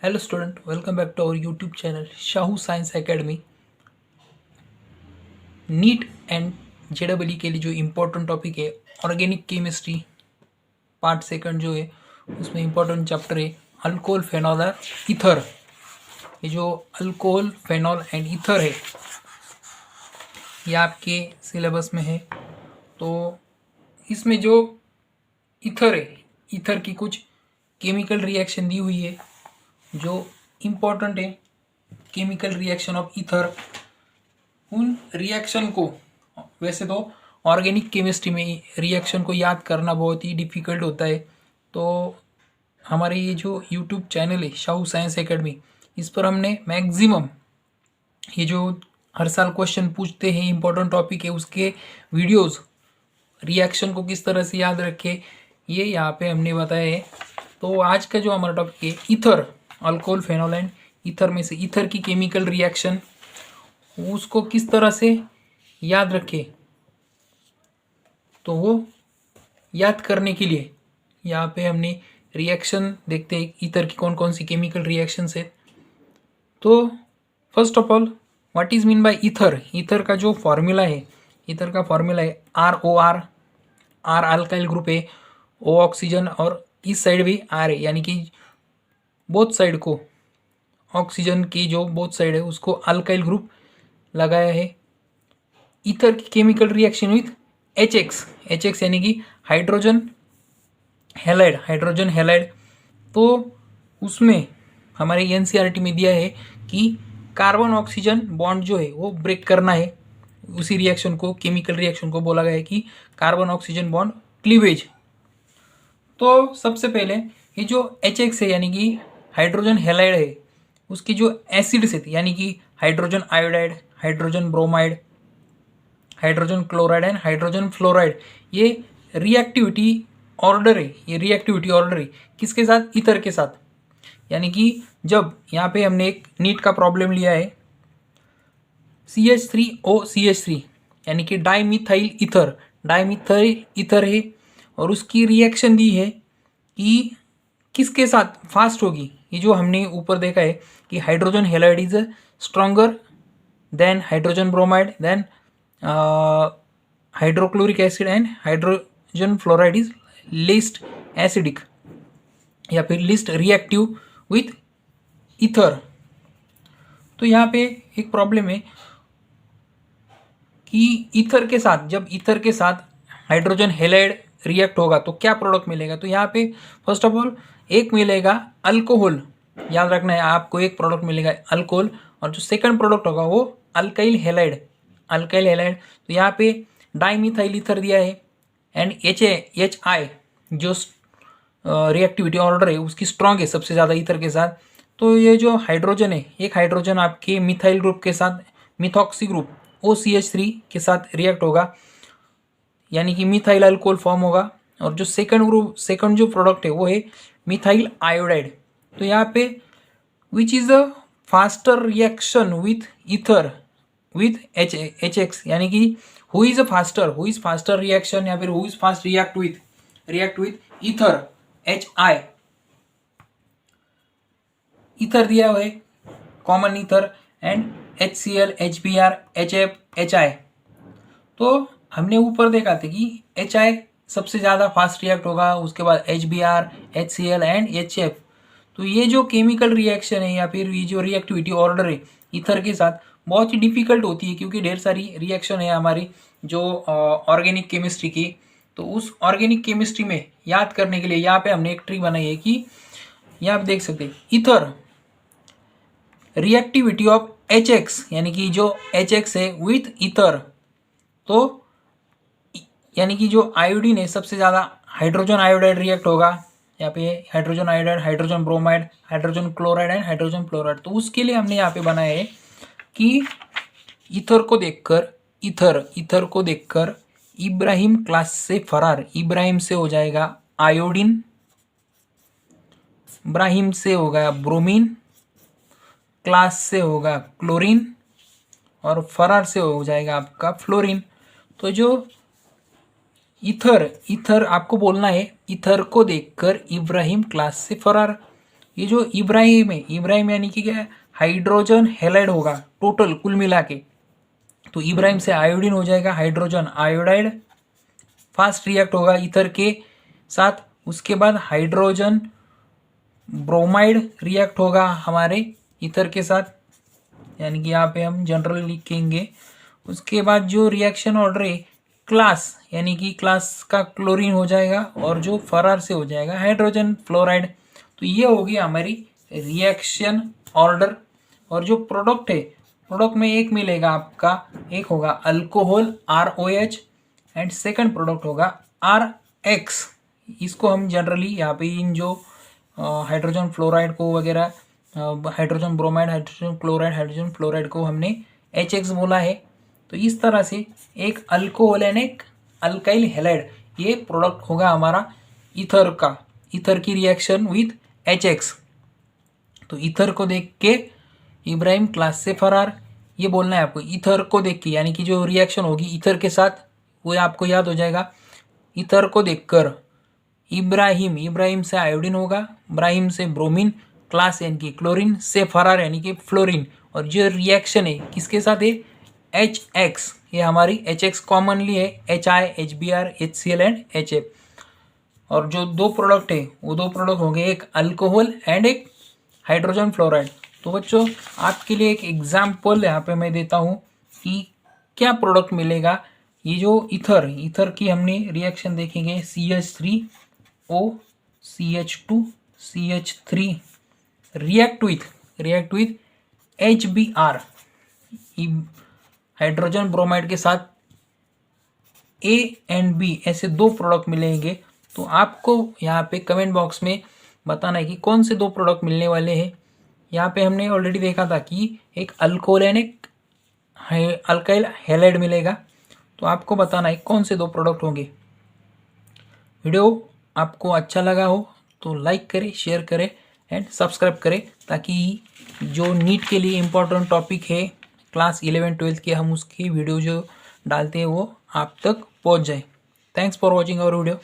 Hello student, welcome back to our YouTube channel Shahu science academy. NEET and जेडबलई के लिए जो इम्पोर्टेंट टॉपिक है ऑर्गेनिक केमिस्ट्री पार्ट सेकंड जो है उसमें इम्पोर्टेंट चैप्टर है अल्कोहल फेनॉल और ईथर। ये जो अल्कोहल फेनॉल एंड ईथर है ये आपके सिलेबस में है। तो इसमें जो ईथर है, ईथर की कुछ केमिकल रिएक्शन दी हुई है जो इम्पोर्टेंट है। केमिकल रिएक्शन ऑफ ईथर, उन रिएक्शन को वैसे तो ऑर्गेनिक केमिस्ट्री में रिएक्शन को याद करना बहुत ही डिफ़िकल्ट होता है। तो हमारे ये जो यूट्यूब चैनल है शाहू साइंस एकेडमी, इस पर हमने मैक्सिमम ये जो हर साल क्वेश्चन पूछते हैं इम्पोर्टेंट टॉपिक है उसके वीडियोस, रिएक्शन को किस तरह से याद रखें ये यहाँ पे हमने बताया है। तो आज का जो हमारा टॉपिक है ether, alcohol phenol and ether में से ईथर की केमिकल रिएक्शन, उसको किस तरह से याद रखें। तो वो याद करने के लिए यहाँ पे हमने रिएक्शन देखते हैं ईथर की कौन कौन सी केमिकल रिएक्शंस है। तो first of all what is mean by ether. Ether का जो फॉर्मूला है, ईथर का फॉर्मूला है ROR। आर अल्काइल ग्रुप है, O ऑक्सीजन और इस साइड भी R है, यानी कि बोथ साइड को ऑक्सीजन की जो बोथ साइड है उसको अल्काइल ग्रुप लगाया है। ईथर की केमिकल रिएक्शन विथ HX यानी कि हाइड्रोजन हैलाइड। तो उसमें हमारे NCERT में दिया है कि कार्बन ऑक्सीजन बॉन्ड जो है वो ब्रेक करना है। उसी रिएक्शन को, केमिकल रिएक्शन को बोला गया है कि कार्बन ऑक्सीजन बॉन्ड क्लीवेज। तो सबसे पहले ये जो HX है यानी कि हाइड्रोजन हैलाइड है, उसकी जो एसिड्स है यानी कि hydrogen iodide, hydrogen bromide, hydrogen chloride and hydrogen fluoride, ये रिएक्टिविटी ऑर्डर है। ये रिएक्टिविटी ऑर्डर है किसके साथ? ईथर के साथ। यानी कि जब यहाँ पे हमने एक नीट का प्रॉब्लम लिया है CH3OCH3 यानी कि डाईमिथाइल ईथर, डाईमिथाइल ईथर है और उसकी रिएक्शन दी है कि किसके साथ फास्ट होगी। ये जो हमने ऊपर देखा है कि hydrogen halide is stronger than hydrogen bromide than hydrochloric acid and hydrogen fluoride is least acidic या फिर लिस्ट रिएक्टिव विथ ईथर। तो यहाँ पे एक प्रॉब्लम है कि ईथर के साथ, जब ईथर के साथ हाइड्रोजन हैलाइड रिएक्ट होगा तो क्या प्रोडक्ट मिलेगा। तो यहाँ पे फर्स्ट ऑफ ऑल एक मिलेगा अल्कोहल, याद रखना है आपको, एक प्रोडक्ट मिलेगा अल्कोहल और जो सेकंड प्रोडक्ट होगा वो अल्काइल हैलाइड। तो यहाँ पे डाईमिथाइल ईथर दिया है एंड HI जो रिएक्टिविटी ऑर्डर है उसकी स्ट्रॉन्ग है सबसे ज़्यादा ईथर के साथ। तो ये जो हाइड्रोजन है, एक हाइड्रोजन आपके मिथाइल ग्रुप के साथ मिथॉक्सी ग्रुप OCH3 के साथ रिएक्ट होगा यानी कि मिथाइल अल्कोहल फॉर्म होगा और जो सेकंड जो प्रोडक्ट है वो है मिथाइल आयोडाइड। तो यहाँ पे which is the faster reaction with ether with HX यानी कि हु इज़ फास्टर रिएक्शन या फिर who is fast react with ether HI। Ether दिया हुआ है common ether and HCl HBr HF HI। तो हमने ऊपर देखा था कि HI सबसे ज़्यादा फास्ट रिएक्ट होगा, उसके बाद HBr HCl एंड HF। तो ये जो केमिकल रिएक्शन है या फिर ये जो रिएक्टिविटी ऑर्डर है ईथर के साथ बहुत ही डिफ़िकल्ट होती है क्योंकि ढेर सारी रिएक्शन है हमारी जो ऑर्गेनिक केमिस्ट्री की। तो उस ऑर्गेनिक केमिस्ट्री में याद करने के लिए यहाँ पे हमने एक ट्रिक बनाई है कि यहाँ आप देख सकते हैं ईथर रिएक्टिविटी ऑफ HX यानी कि जो HX है विथ ईथर। तो यानी कि जो आयोडीन है सबसे ज़्यादा हाइड्रोजन आयोडाइड रिएक्ट होगा, यहाँ पे hydrogen iodide, hydrogen bromide, hydrogen chloride and hydrogen fluoride. तो उसके लिए हमने यहाँ पे बनाया है कि ईथर को देखकर इब्राहिम क्लास से फरार। इब्राहिम से हो जाएगा आयोडीन, इब्राहिम से होगा ब्रोमीन, क्लास से होगा क्लोरीन और फरार से हो जाएगा आपका फ्लोरीन। तो जो ईथर आपको बोलना है ईथर को देखकर इब्राहिम क्लास से फरार। ये जो इब्राहिम है, इब्राहिम यानी कि क्या है, हाइड्रोजन हेलाइड होगा टोटल कुल मिला के। तो इब्राहिम से आयोडीन हो जाएगा हाइड्रोजन आयोडाइड, फास्ट रिएक्ट होगा ईथर के साथ। उसके बाद हाइड्रोजन ब्रोमाइड रिएक्ट होगा हमारे ईथर के साथ, यानी कि यहाँ पे हम जनरल लिखेंगे। उसके बाद जो रिएक्शन ऑर्डर है क्लास, यानी कि क्लास का क्लोरीन हो जाएगा और जो फरार से हो जाएगा हाइड्रोजन फ्लोराइड। तो ये होगी हमारी रिएक्शन ऑर्डर। और जो प्रोडक्ट है, प्रोडक्ट में एक मिलेगा आपका, एक होगा alcohol ROH and second product होगा RX। इसको हम जनरली यहाँ पे इन जो हाइड्रोजन फ्लोराइड को वगैरह, hydrogen bromide, hydrogen chloride, hydrogen fluoride को हमने HX बोला है। तो इस तरह से एक अल्कोहल एंड एक अल्काइल हैलाइड, ये प्रोडक्ट होगा हमारा ईथर का, ईथर की रिएक्शन विथ HX। तो ईथर को देख के इब्राहिम क्लास से फरार, ये बोलना है आपको। ईथर को देख के यानी कि जो रिएक्शन होगी ईथर के साथ, वो आपको याद हो जाएगा। ईथर को देखकर इब्राहिम, इब्राहिम से आयोडीन होगा, इब्राहिम से ब्रोमीन, क्लास यानी कि क्लोरीन, से फरार यानी कि फ्लोरीन। और जो रिएक्शन है किसके साथ है, HX। ये हमारी HX कॉमनली है, HI, HBr, HCl and HF। और जो दो प्रोडक्ट है वो दो प्रोडक्ट होंगे, एक अल्कोहल एंड एक हाइड्रोजन फ्लोराइड। तो बच्चों आपके लिए एक एग्जाम्पल यहाँ पे मैं देता हूँ कि क्या प्रोडक्ट मिलेगा। ये जो ईथर, ईथर की हमने रिएक्शन देखेंगे, CH3O CH2 CH3 react with HBr, hydrogen bromide के साथ A एंड B, ऐसे दो प्रोडक्ट मिलेंगे। तो आपको यहाँ पे कमेंट बॉक्स में बताना है कि कौन से दो प्रोडक्ट मिलने वाले हैं। यहाँ पे हमने ऑलरेडी देखा था कि एक अल्कोहल एंड एक अल्काइल हैलाइड मिलेगा। तो आपको बताना है कौन से दो प्रोडक्ट होंगे। वीडियो आपको अच्छा लगा हो तो लाइक करें, शेयर करें एंड सब्सक्राइब करें, ताकि जो नीट के लिए इम्पोर्टेंट टॉपिक है क्लास 11-12 के, हम उसकी वीडियो जो डालते हैं वो आप तक पहुंच जाए। Thanks for watching our video.